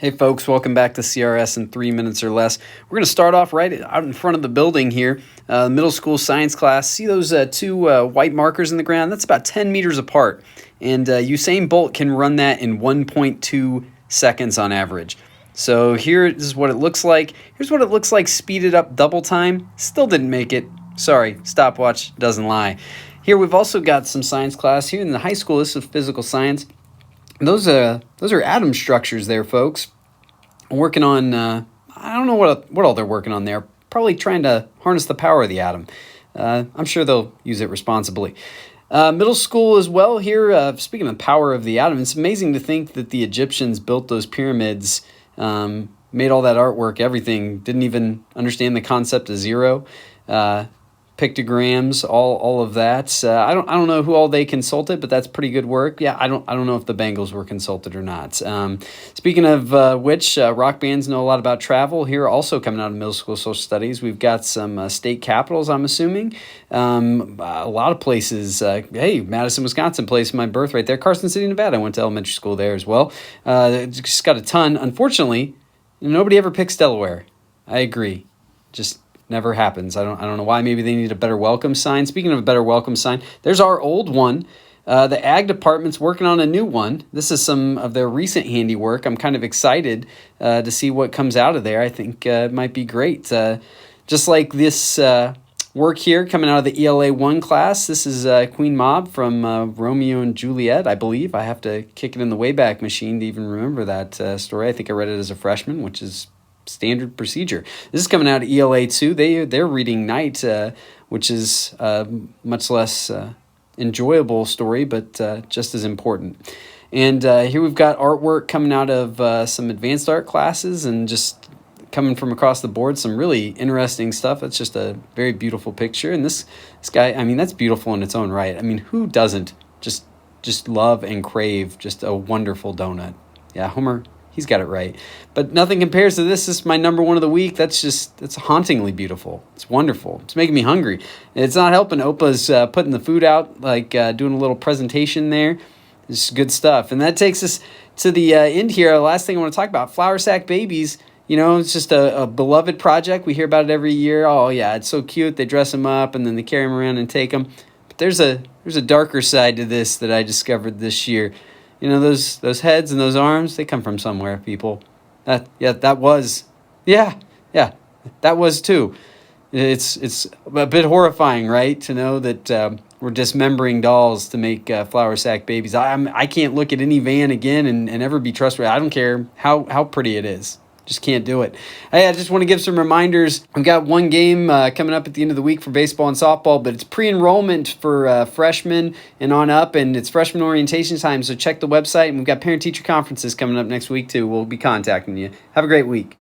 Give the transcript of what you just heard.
Hey folks, welcome back to CRS in 3 minutes or less. We're going to start off right out in front of the building here, middle school science class. See those two white markers in the ground? That's about 10 meters apart. And Usain Bolt can run that in 1.2 seconds on average. So here is what it looks like. Here's what it looks like speeded up double time. Still didn't make it. Sorry, stopwatch doesn't lie. Here we've also got some science class here in the high school. This is physical science. Those are atom structures there, folks. Working on, I don't know what all they're working on there. Probably trying to harness the power of the atom. I'm sure they'll use it responsibly. Middle school as well here. Speaking of the power of the atom, it's amazing to think that the Egyptians built those pyramids, made all that artwork, everything, didn't even understand the concept of zero. Pictograms, all of that. I don't know who all they consulted, but that's pretty good work. Yeah, I don't know if the Bengals were consulted or not. Speaking of which, rock bands know a lot about travel. Here, also coming out of middle school social studies, we've got some state capitals. I'm assuming a lot of places. Hey, Madison, Wisconsin, place my birth right there. Carson City, Nevada. I went to elementary school there as well. Just got a ton. Unfortunately, nobody ever picks Delaware. I agree. Just never happens. I don't know why. Maybe they need a better welcome sign. Speaking of a better welcome sign, there's our old one. The ag department's working on a new one. This is some of their recent handiwork. I'm kind of excited to see what comes out of there. I think it might be great. Just like this work here coming out of the ELA 1 class. This is Queen Mab from Romeo and Juliet, I believe. I have to kick it in the Wayback Machine to even remember that story. I think I read it as a freshman, which is standard procedure. This is coming out of ELA 2. They're reading Night, which is much less enjoyable story, but just as important. And here we've got artwork coming out of some advanced art classes and just coming from across the board, some really interesting stuff. It's just a very beautiful picture. And this guy, I mean, that's beautiful in its own right. I mean, who doesn't just love and crave just a wonderful donut? Yeah, Homer, he's got it right. But nothing compares to this. This is my number one of the week. It's hauntingly beautiful. It's wonderful. It's making me hungry. It's not helping. Opa's putting the food out, like doing a little presentation there. It's good stuff. And that takes us to the end here. The last thing I want to talk about, flour sack babies. You know, it's just a beloved project. We hear about it every year. Oh, yeah, it's so cute. They dress them up, and then they carry them around and take them. But there's a darker side to this that I discovered this year. You know, those heads and those arms, they come from somewhere, people. That was too. It's a bit horrifying, right, to know that we're dismembering dolls to make flour sack babies. I can't look at any van again and ever be trustworthy. I don't care how pretty it is. Just can't do it. Hey, I just want to give some reminders. We've got one game coming up at the end of the week for baseball and softball, but it's pre-enrollment for freshmen and on up, and it's freshman orientation time, so check the website. And we've got parent-teacher conferences coming up next week, too. We'll be contacting you. Have a great week.